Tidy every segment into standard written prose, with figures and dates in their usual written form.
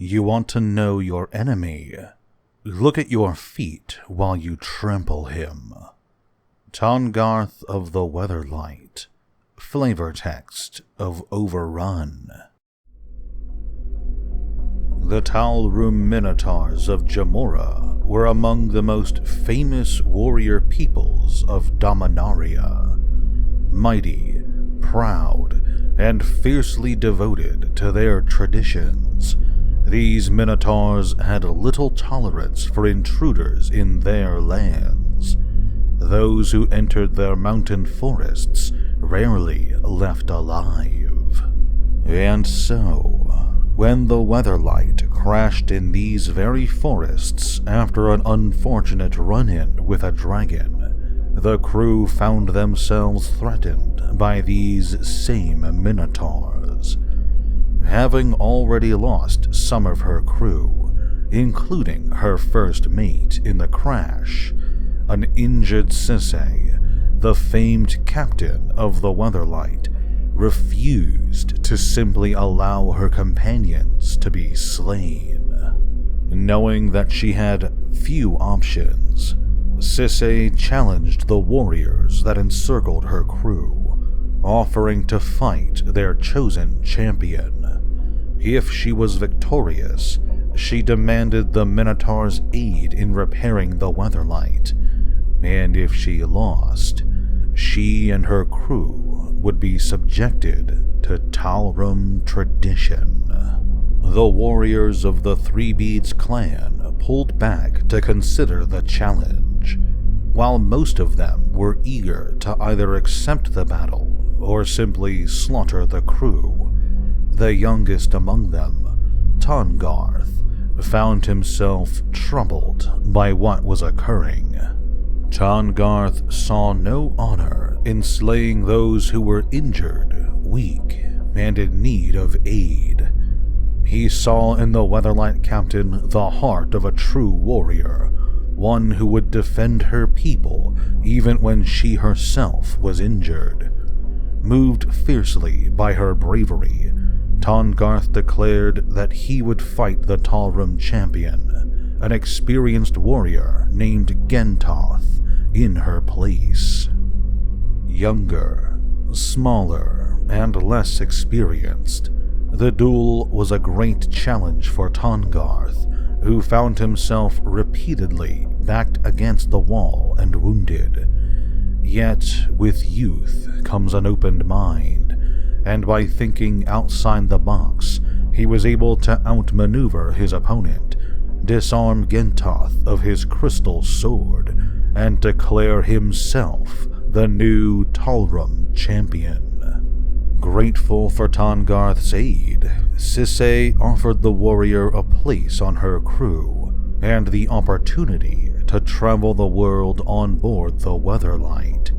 You want to know your enemy? Look at your feet while you trample him. Tahngarth of the Weatherlight. Flavor text of Overrun. The Talrum Minotaurs of Jamora were among the most famous warrior peoples of Dominaria. Mighty, proud, and fiercely devoted to their traditions, these Minotaurs had little tolerance for intruders in their lands. Those who entered their mountain forests rarely left alive. And so, when the Weatherlight crashed in these very forests after an unfortunate run-in with a dragon, the crew found themselves threatened by these same Minotaurs. Having already lost some of her crew, including her first mate in the crash, an injured Sisay, the famed captain of the Weatherlight, refused to simply allow her companions to be slain. Knowing that she had few options, Sisay challenged the warriors that encircled her crew, offering to fight their chosen champion. If she was victorious, she demanded the Minotaur's aid in repairing the Weatherlight, and if she lost, she and her crew would be subjected to Talrum tradition. The warriors of the Three Beads clan pulled back to consider the challenge, while most of them were eager to either accept the battle or simply slaughter the crew. The youngest among them, Tahngarth, found himself troubled by what was occurring. Tahngarth saw no honor in slaying those who were injured, weak, and in need of aid. He saw in the Weatherlight captain the heart of a true warrior, one who would defend her people even when she herself was injured. Moved fiercely by her bravery, Tahngarth declared that he would fight the Talrum champion, an experienced warrior named Gentoth, in her place. Younger, smaller, and less experienced, the duel was a great challenge for Tahngarth, who found himself repeatedly backed against the wall and wounded. Yet, with youth comes an opened mind, and by thinking outside the box, he was able to outmaneuver his opponent, disarm Gentoth of his crystal sword, and declare himself the new Talrum champion. Grateful for Tahngarth's aid, Sisay offered the warrior a place on her crew and the opportunity to travel the world on board the Weatherlight.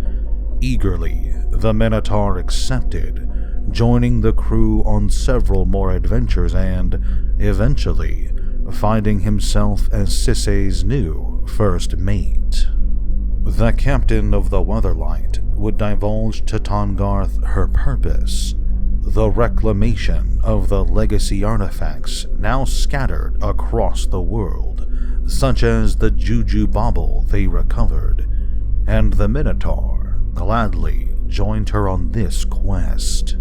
Eagerly, the Minotaur accepted, joining the crew on several more adventures and, eventually, finding himself as Sisay's new first mate. The captain of the Weatherlight would divulge to Tahngarth her purpose, the reclamation of the legacy artifacts now scattered across the world, such as the Juju bauble they recovered, and the Minotaur gladly joined her on this quest.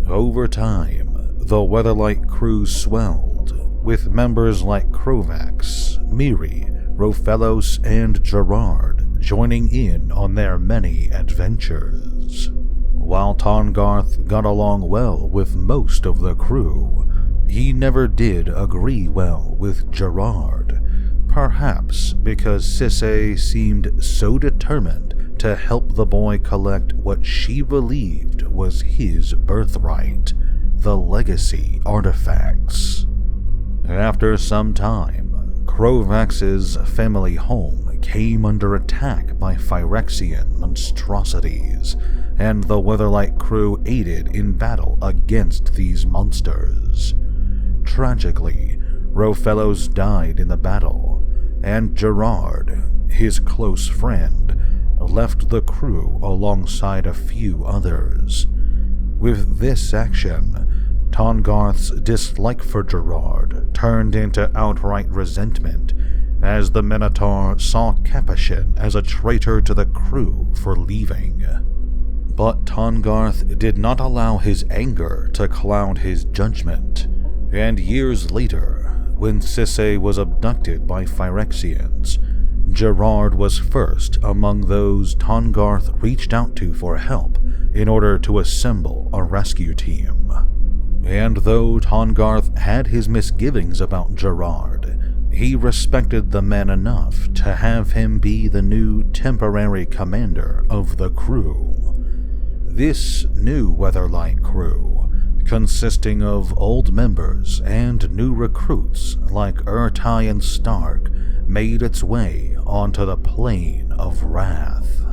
Over time, the Weatherlight crew swelled, with members like Krovax, Miri, Vorthos, and Gerard joining in on their many adventures. While Tahngarth got along well with most of the crew, he never did agree well with Gerard, perhaps because Sisay seemed so determined to help the boy collect what she believed was his birthright, the legacy artifacts. After some time, Krovax's family home came under attack by Phyrexian monstrosities, and the Weatherlight crew aided in battle against these monsters. Tragically, Vorthos died in the battle, and Gerard, his close friend, left the crew alongside a few others. With this action, Tahngarth's dislike for Gerard turned into outright resentment as the Minotaur saw Capuchin as a traitor to the crew for leaving. But Tahngarth did not allow his anger to cloud his judgment, and years later, when Cisse was abducted by Phyrexians, Gerard was first among those Tahngarth reached out to for help in order to assemble a rescue team. And though Tahngarth had his misgivings about Gerard, he respected the man enough to have him be the new temporary commander of the crew. This new Weatherlight crew, consisting of old members and new recruits like Urtai and Stark, made its way onto the Plane of Wrath.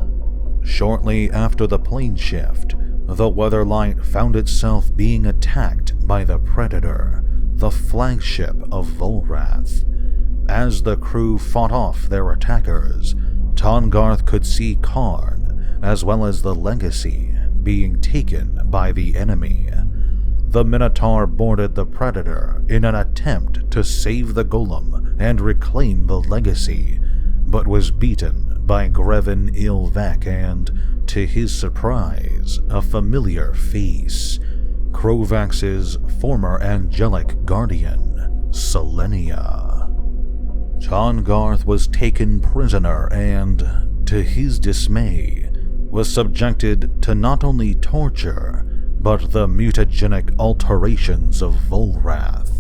Shortly after the plane shift, the Weatherlight found itself being attacked by the Predator, the flagship of Volrath. As the crew fought off their attackers, Tahngarth could see Karn, as well as the Legacy, being taken by the enemy. The Minotaur boarded the Predator in an attempt to save the Golem and reclaim the Legacy, but was beaten by Grevin Ilvek and, to his surprise, a familiar face, Krovax's former angelic guardian, Selenia. Tahngarth was taken prisoner and, to his dismay, was subjected to not only torture, but the mutagenic alterations of Volrath.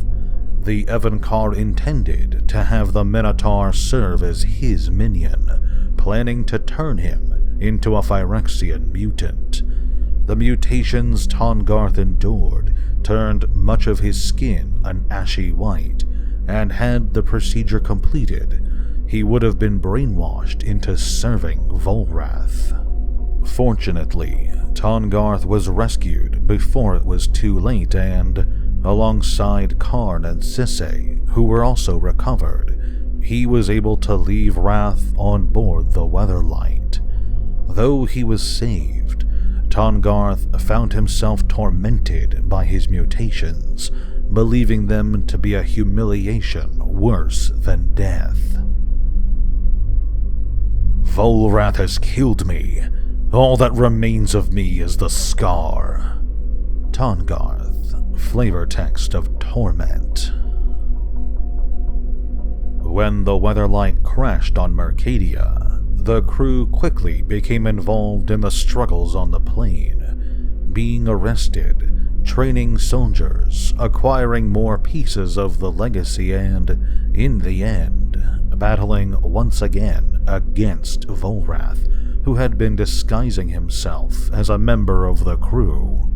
The Evankar intended to have the Minotaur serve as his minion, planning to turn him into a Phyrexian mutant. The mutations Tahngarth endured turned much of his skin an ashy white, and had the procedure completed, he would have been brainwashed into serving Volrath. Fortunately, Tahngarth was rescued before it was too late and, alongside Karn and Cisse, who were also recovered, he was able to leave Wrath on board the Weatherlight. Though he was saved, Tahngarth found himself tormented by his mutations, believing them to be a humiliation worse than death. Volrath has killed me. All that remains of me is the scar. Tahngarth, flavor text of torment. When the Weatherlight crashed on Mercadia, the crew quickly became involved in the struggles on the plane, being arrested, training soldiers, acquiring more pieces of the Legacy, and, in the end, battling once again against Volrath, who had been disguising himself as a member of the crew.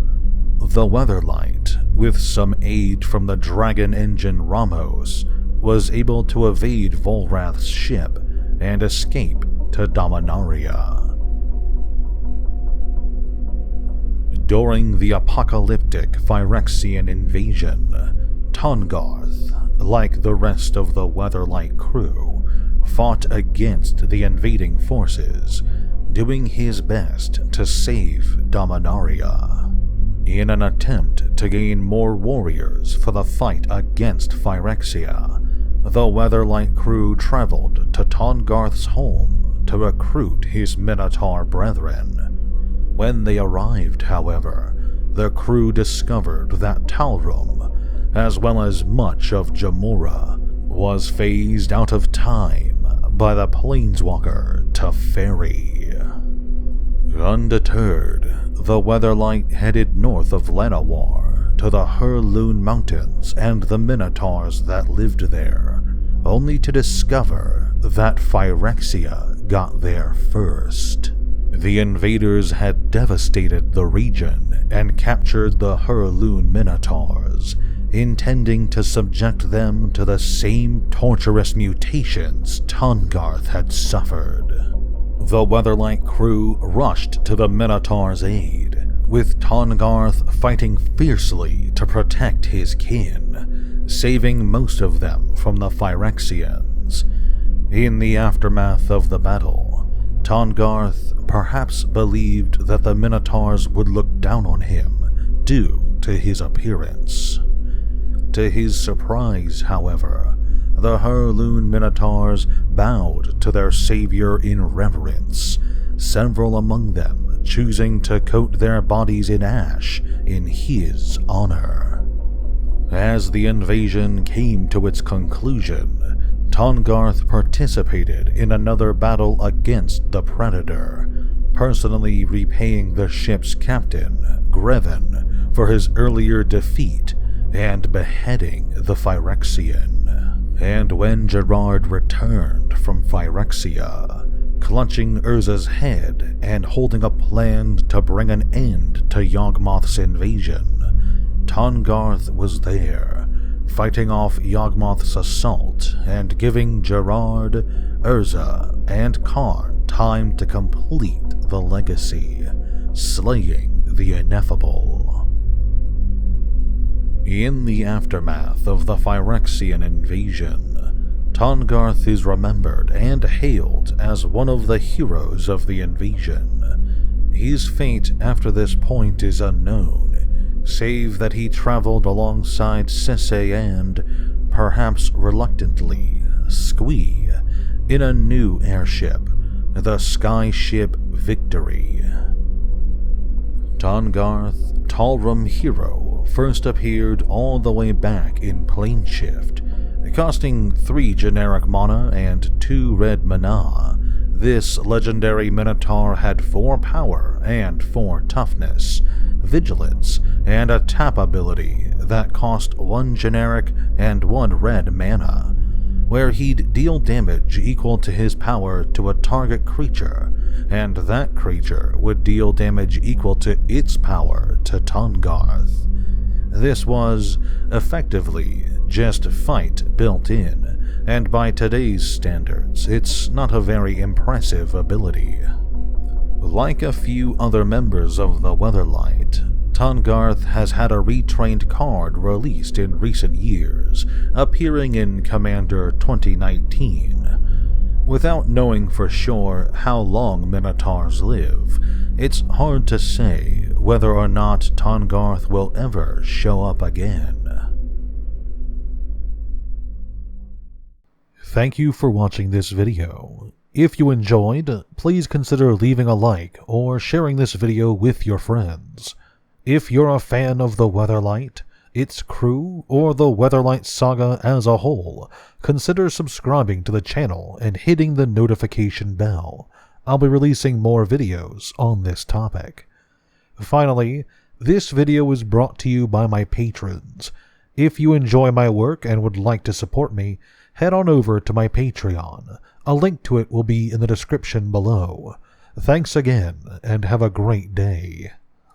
The Weatherlight, with some aid from the dragon engine Ramos, was able to evade Volrath's ship and escape to Dominaria. During the apocalyptic Phyrexian invasion, Tahngarth, like the rest of the Weatherlight crew, fought against the invading forces, doing his best to save Dominaria. In an attempt to gain more warriors for the fight against Phyrexia, the Weatherlight crew traveled to Tahngarth's home to recruit his Minotaur brethren. When they arrived, however, the crew discovered that Talrum, as well as much of Jamura, was phased out of time by the planeswalker Teferi. Undeterred, the Weatherlight headed north of Llanowar to the Hurloon Mountains and the Minotaurs that lived there, only to discover that Phyrexia got there first. The invaders had devastated the region and captured the Hurloon Minotaurs, intending to subject them to the same torturous mutations Tahngarth had suffered. The Weatherlight crew rushed to the Minotaur's aid, with Tahngarth fighting fiercely to protect his kin, saving most of them from the Phyrexians. In the aftermath of the battle, Tahngarth perhaps believed that the Minotaurs would look down on him due to his appearance. To his surprise, however, the Herloon Minotaurs bowed to their savior in reverence, several among them choosing to coat their bodies in ash in his honor. As the invasion came to its conclusion, Tahngarth participated in another battle against the Predator, personally repaying the ship's captain, Greven, for his earlier defeat and beheading the Phyrexian. And when Gerard returned from Phyrexia, clutching Urza's head and holding a plan to bring an end to Yawgmoth's invasion, Tahngarth was there, fighting off Yawgmoth's assault and giving Gerard, Urza, and Karn time to complete the legacy, slaying the ineffable. In the aftermath of the Phyrexian invasion, Tahngarth is remembered and hailed as one of the heroes of the invasion. His fate after this point is unknown, save that he traveled alongside Sisse and, perhaps reluctantly, Squee, in a new airship, the skyship Victory. Tahngarth, Talrum hero, first appeared all the way back in Planeshift, costing 3 generic mana and 2 red mana. This legendary Minotaur had 4 power and 4 toughness, vigilance, and a tap ability that cost 1 generic and 1 red mana, where he'd deal damage equal to his power to a target creature, and that creature would deal damage equal to its power to Tahngarth. This was, effectively, just fight built in, and by today's standards, it's not a very impressive ability. Like a few other members of the Weatherlight, Tahngarth has had a retrained card released in recent years, appearing in Commander 2019. Without knowing for sure how long Minotaurs live, it's hard to say whether or not Tahngarth will ever show up again. Thank you for watching this video. If you enjoyed, please consider leaving a like or sharing this video with your friends. If you're a fan of the Weatherlight, its crew, or the Weatherlight saga as a whole, consider subscribing to the channel and hitting the notification bell. I'll be releasing more videos on this topic. Finally, this video is brought to you by my patrons. If you enjoy my work and would like to support me, head on over to my Patreon. A link to it will be in the description below. Thanks again, and have a great day.